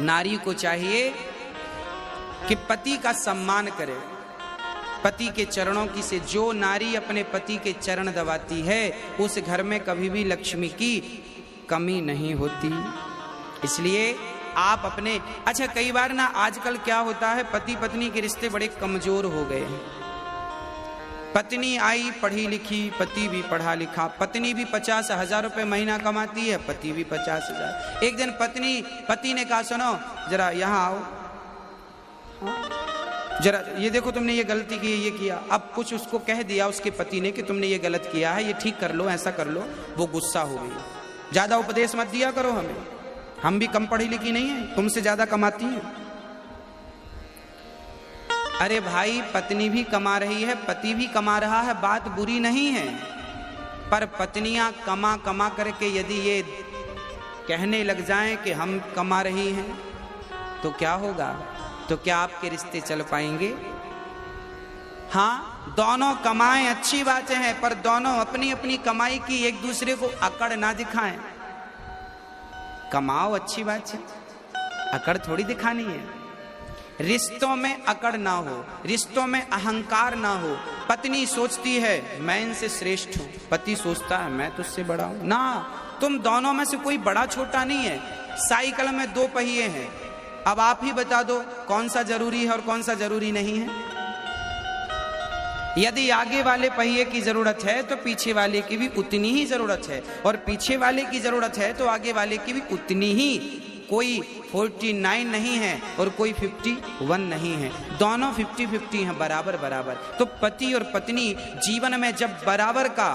नारी को चाहिए कि पति का सम्मान करे, पति के चरणों की से जो नारी अपने पति के चरण दबाती है उस घर में कभी भी लक्ष्मी की कमी नहीं होती। इसलिए आप अपने अच्छा कई बार ना आजकल क्या होता है, पति पत्नी के रिश्ते बड़े कमजोर हो गए हैं। पत्नी आई पढ़ी लिखी, पति भी पढ़ा लिखा, पत्नी भी 50,000 रुपए महीना कमाती है, पति भी 50,000। एक दिन पति ने कहा सुनो जरा यहाँ आओ, जरा ये देखो तुमने ये गलती की, ये किया। अब कुछ उसको कह दिया उसके पति ने कि तुमने ये गलत किया है, ये ठीक कर लो, ऐसा कर लो। वो गुस्सा हो गई। ज्यादा उपदेश मत दिया करो हमें, हम भी कम पढ़ी लिखी नहीं है, तुमसे ज्यादा कमाती हैं। अरे भाई पत्नी भी कमा रही है, पति भी कमा रहा है, बात बुरी नहीं है, पर पत्नियां कमा कमा करके यदि ये कहने लग जाएं कि हम कमा रही हैं तो क्या होगा? तो क्या आपके रिश्ते चल पाएंगे? हाँ, दोनों कमाएं अच्छी बातें हैं, पर दोनों अपनी अपनी कमाई की एक दूसरे को अकड़ ना दिखाएं। कमाओ अच्छी बात है, अकड़ थोड़ी दिखानी है। रिश्तों में अकड़ ना हो, रिश्तों में अहंकार ना हो। पत्नी सोचती है मैं इनसे श्रेष्ठ हूं, पति सोचता है मैं तुझसे बड़ा हूं। ना, तुम दोनों में से कोई बड़ा छोटा नहीं है। साइकिल में 2 पहिए हैं, अब आप ही बता दो कौन सा जरूरी है और कौन सा जरूरी नहीं है। यदि आगे वाले पहिए की जरूरत है तो पीछे वाले की भी उतनी ही जरूरत है, और पीछे वाले की जरूरत है तो आगे वाले की भी उतनी ही। कोई 49 नहीं है और कोई 51 नहीं है, दोनों 50-50 हैं, बराबर बराबर। तो पति और पत्नी जीवन में जब बराबर का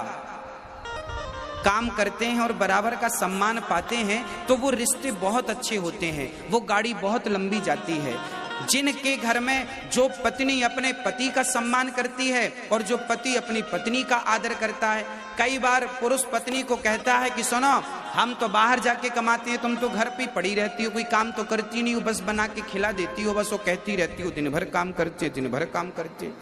काम करते हैं और बराबर का सम्मान पाते हैं तो वो रिश्ते बहुत अच्छे होते हैं, वो गाड़ी बहुत लंबी जाती है। जिनके घर में जो पत्नी अपने पति का सम्मान करती है और जो पति अपनी पत्नी का आदर करता है। कई बार पुरुष पत्नी को कहता है कि सुनो हम तो बाहर जाके कमाते हैं, तुम तो घर पे पड़ी रहती हो, कोई काम तो करती नहीं हो, बस बना के खिला देती हो, बस वो कहती रहती हो दिन भर काम करते, दिन भर काम करते।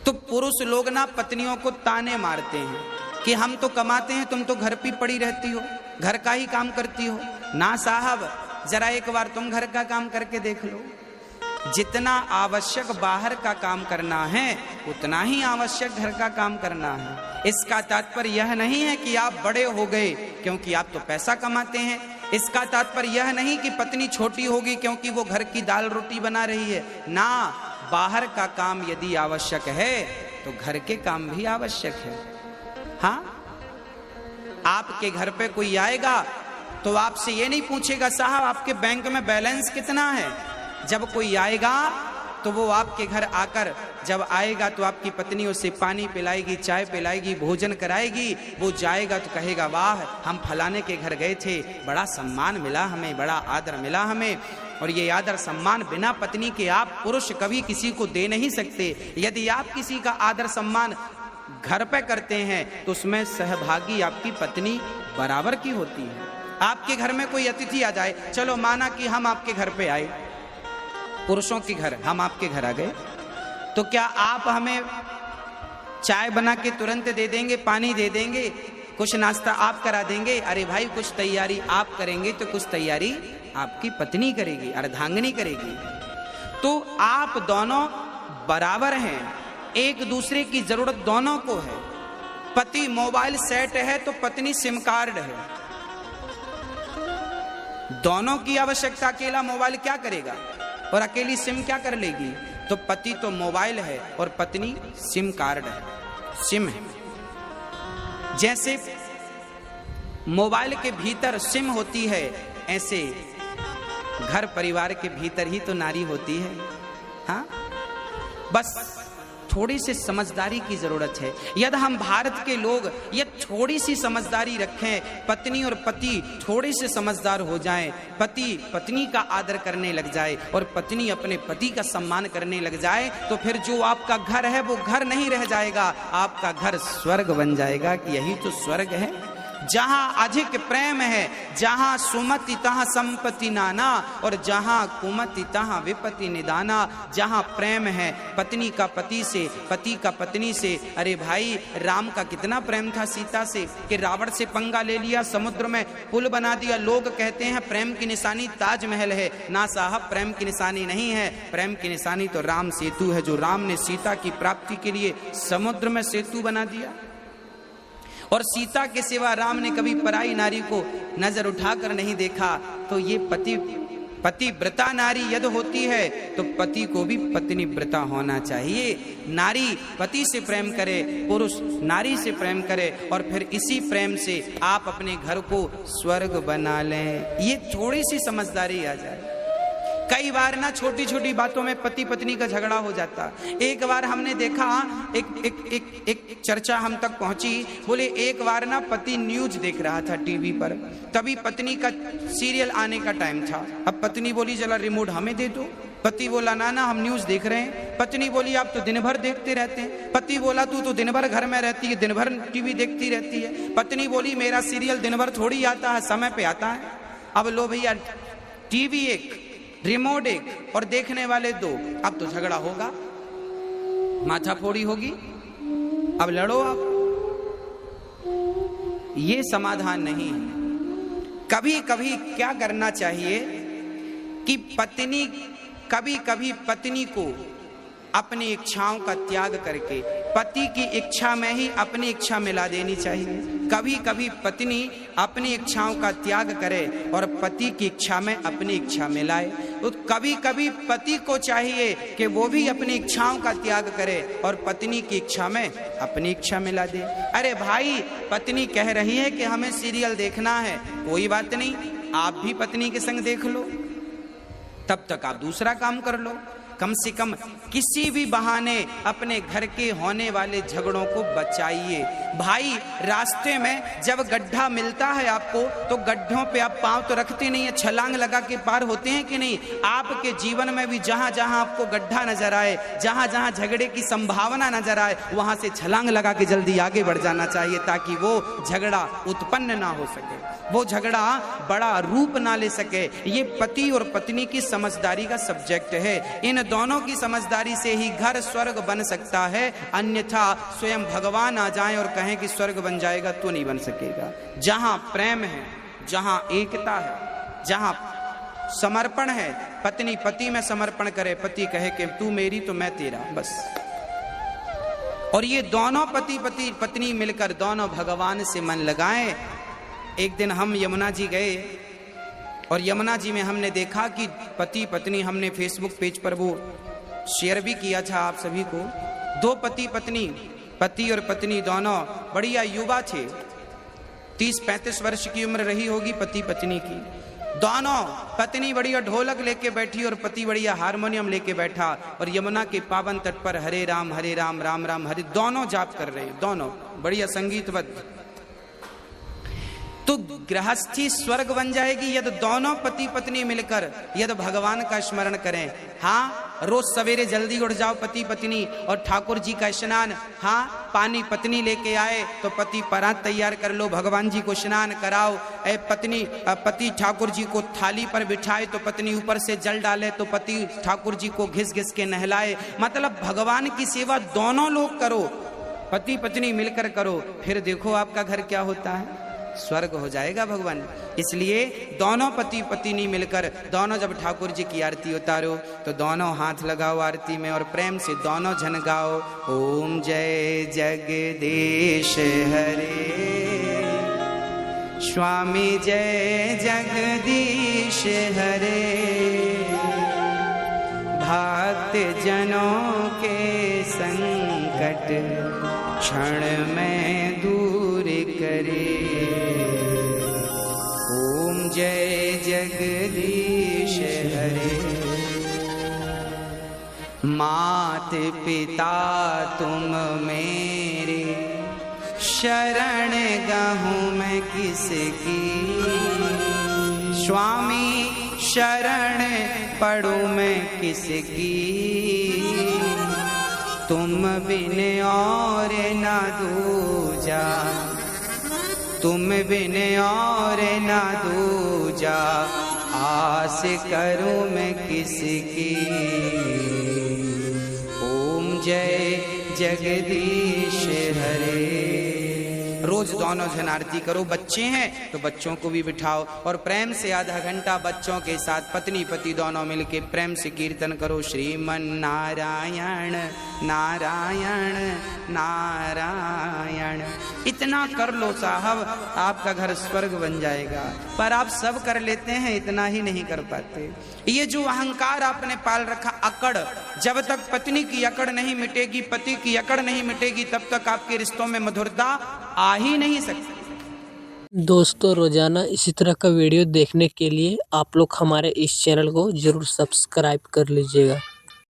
तो पुरुष लोग ना पत्नियों को ताने मारते हैं कि हम तो कमाते हैं, तुम तो घर पे पड़ी रहती हो, घर का ही काम करती हो। ना साहब, जरा एक बार तुम घर का काम करके देख लो। जितना आवश्यक बाहर का काम करना है उतना ही आवश्यक घर का काम करना है। इसका तात्पर्य यह नहीं है कि आप बड़े हो गए क्योंकि आप तो पैसा कमाते हैं। इसका तात्पर्य यह नहीं कि पत्नी छोटी होगी क्योंकि वो घर की दाल रोटी बना रही है। ना, बाहर का काम यदि आवश्यक है तो घर के काम भी आवश्यक है। हाँ, आपके घर पे कोई आएगा तो आपसे ये नहीं पूछेगा साहब आपके बैंक में बैलेंस कितना है। जब कोई आएगा तो वो आपके घर आकर जब आएगा तो आपकी पत्नी उसे पानी पिलाएगी, चाय पिलाएगी, भोजन कराएगी। वो जाएगा तो कहेगा वाह हम फलाने के घर गए थे, बड़ा सम्मान मिला हमें, बड़ा आदर मिला हमें। और ये आदर सम्मान बिना पत्नी के आप पुरुष कभी किसी को दे नहीं सकते। यदि आप किसी का आदर सम्मान घर पे करते हैं तो उसमें सहभागी आपकी पत्नी बराबर की होती है। आपके घर में कोई अतिथि आ जाए, चलो माना कि हम आपके घर पे आए, पुरुषों के घर हम आपके घर आ गए, तो क्या आप हमें चाय बना के तुरंत दे देंगे, पानी दे देंगे, कुछ नाश्ता आप करा देंगे? अरे भाई कुछ तैयारी आप करेंगे तो कुछ तैयारी आपकी पत्नी करेगी, अर्धांगिनी करेगी। तो आप दोनों बराबर हैं, एक दूसरे की जरूरत दोनों को है। पति मोबाइल सेट है तो पत्नी सिम कार्ड है। दोनों की आवश्यकता, अकेला मोबाइल क्या करेगा और अकेली सिम क्या कर लेगी? तो पति तो मोबाइल है और पत्नी सिम कार्ड है, सिम है। जैसे मोबाइल के भीतर सिम होती है ऐसे घर परिवार के भीतर ही तो नारी होती है। हाँ, बस थोड़ी सी समझदारी की जरूरत है। यदि हम भारत के लोग ये थोड़ी सी समझदारी रखें, पत्नी और पति थोड़े से समझदार हो जाएं, पति पत्नी का आदर करने लग जाए और पत्नी अपने पति का सम्मान करने लग जाए, तो फिर जो आपका घर है वो घर नहीं रह जाएगा, आपका घर स्वर्ग बन जाएगा। कि यही तो स्वर्ग है। जहां अधिक प्रेम है, जहां सुमति तहां संपत्ति नाना, और जहां कुमति तहां विपत्ति निदाना। जहां प्रेम है पत्नी का पति से, पति का पत्नी से। अरे भाई, राम का कितना प्रेम था सीता से कि रावण से पंगा ले लिया, समुद्र में पुल बना दिया। लोग कहते हैं प्रेम की निशानी ताजमहल है। ना साहब, प्रेम की निशानी नहीं है। प्रेम की निशानी तो राम सेतु है, जो राम ने सीता की प्राप्ति के लिए समुद्र में सेतु बना दिया। और सीता के सिवा राम ने कभी पराई नारी को नजर उठाकर नहीं देखा। तो ये पतिव्रता नारी यदि होती है तो पति को भी पत्नी व्रता होना चाहिए। नारी पति से प्रेम करे, पुरुष नारी से प्रेम करे, और फिर इसी प्रेम से आप अपने घर को स्वर्ग बना लें। ये थोड़ी सी समझदारी आ जाए। कई बार ना छोटी छोटी बातों में पति पत्नी का झगड़ा हो जाता। एक बार हमने देखा, एक चर्चा हम तक पहुंची, बोले एक बार ना पति न्यूज देख रहा था टीवी पर, तभी पत्नी का सीरियल आने का टाइम था। अब पत्नी बोली जरा रिमोट हमें दे दो। पति बोला ना ना हम न्यूज देख रहे हैं। पत्नी बोली आप तो दिन भर देखते रहते हैं। पति बोला तू तो दिन भर घर में रहती है, दिन भर टीवी देखती रहती है। पत्नी बोली मेरा सीरियल दिन भर थोड़ी आता है, समय पे आता है। अब लो भैया, टीवी एक, रिमोट एक और देखने वाले दो। अब तो झगड़ा होगा, माथाफोड़ी होगी, अब लड़ो आप। ये समाधान नहीं है। कभी कभी क्या करना चाहिए कि कभी कभी पत्नी को अपनी इच्छाओं का त्याग करके पति की इच्छा में ही अपनी इच्छा मिला देनी चाहिए। कभी कभी पत्नी अपनी इच्छाओं का त्याग करे और पति की इच्छा में अपनी इच्छा मिलाए। तो कभी कभी पति को चाहिए कि वो भी अपनी इच्छाओं का त्याग करे और पत्नी की इच्छा में अपनी इच्छा मिला दे। अरे भाई, पत्नी कह रही है कि हमें सीरियल देखना है, कोई बात नहीं, आप भी पत्नी के संग देख लो, तब तक आप दूसरा काम कर लो। कम से कम किसी भी बहाने अपने घर के होने वाले झगड़ों को बचाइए। भाई, रास्ते में जब गड्ढा मिलता है आपको, तो गड्ढों पे आप पांव तो रखते नहीं है, छलांग लगा के पार होते हैं कि नहीं। आपके जीवन में भी जहां जहां आपको गड्ढा नजर आए, जहां जहां झगड़े की संभावना नजर आए, वहां से छलांग लगा के जल्दी आगे बढ़ जाना चाहिए, ताकि वो झगड़ा उत्पन्न ना हो सके, वो झगड़ा बड़ा रूप ना ले सके। ये पति और पत्नी की समझदारी का सब्जेक्ट है। इन दोनों की समझदारी से ही घर स्वर्ग बन सकता है, अन्यथा स्वयं भगवान आ जाएं और कहें कि स्वर्ग बन जाएगा तो नहीं बन सकेगा। जहां प्रेम है, जहां एकता है, जहां समर्पण है, पत्नी पति में समर्पण करे, पति कहे कि तू मेरी तो मैं तेरा, बस। और ये दोनों पत्नी मिलकर दोनों भगवान से मन लगाएं। एक दिन हम यमुना जी गए और यमुना जी में हमने देखा कि पति पत्नी, हमने फेसबुक पेज पर वो शेयर भी किया था आप सभी को, दो पति और पत्नी दोनों बढ़िया युवा थे, 30-35 वर्ष की उम्र रही होगी पति पत्नी की। दोनों, पत्नी बढ़िया ढोलक लेके बैठी और पति बढ़िया हारमोनियम लेके बैठा, और यमुना के पावन तट पर हरे राम राम राम हरे दोनों जाप कर रहे हैं, दोनों बढ़िया संगीतबद्ध। तो गृहस्थी स्वर्ग बन जाएगी यदि दोनों पति पत्नी मिलकर यदि भगवान का स्मरण करें। हाँ, रोज सवेरे जल्दी उठ जाओ पति पत्नी और ठाकुर जी का स्नान। हाँ, पानी पत्नी लेके आए तो पति परात तैयार कर लो, भगवान जी को स्नान कराओ। पति ठाकुर जी को थाली पर बिठाए तो पत्नी ऊपर से जल डाले, तो पति ठाकुर जी को घिस घिस के नहलाए। मतलब भगवान की सेवा दोनों लोग करो, पति पत्नी मिलकर करो, फिर देखो आपका घर क्या होता है, स्वर्ग हो जाएगा भगवान। इसलिए दोनों पति पत्नी मिलकर दोनों जब ठाकुर जी की आरती उतारो तो दोनों हाथ लगाओ आरती में और प्रेम से दोनों जन गाओ, ओम जय जगदीश हरे, स्वामी जय जगदीश हरे, भक्त जनों के संकट क्षण में दूर करे, ओम जय जगदीश हरे। मात पिता तुम मेरे, शरण गहूँ मैं किसकी, स्वामी शरण पढ़ूं मैं किसकी, तुम बिन और ना दूजा, तुम बिन और ना दूजा, आस करूं मैं किसकी। ओम जय जगदीश हरे। रोज दोनों जन आरती करो। बच्चे हैं तो बच्चों को भी बिठाओ और प्रेम से आधा घंटा बच्चों के साथ पत्नी पति दोनों मिलके प्रेम से कीर्तन करो, श्रीमन नारायण नारायण नारायण। इतना कर लो साहब, आपका घर स्वर्ग बन जाएगा। पर आप सब कर लेते हैं, इतना ही नहीं कर पाते। ये जो अहंकार आपने पाल रखा, अकड़, जब तक पत्नी की अकड़ नहीं मिटेगी, पति की अकड़ नहीं मिटेगी, तब तक आपके रिश्तों में मधुरता आ ही नहीं सकती। दोस्तों, रोजाना इसी तरह का वीडियो देखने के लिए आप लोग हमारे इस चैनल को जरूर सब्सक्राइब कर लीजिएगा।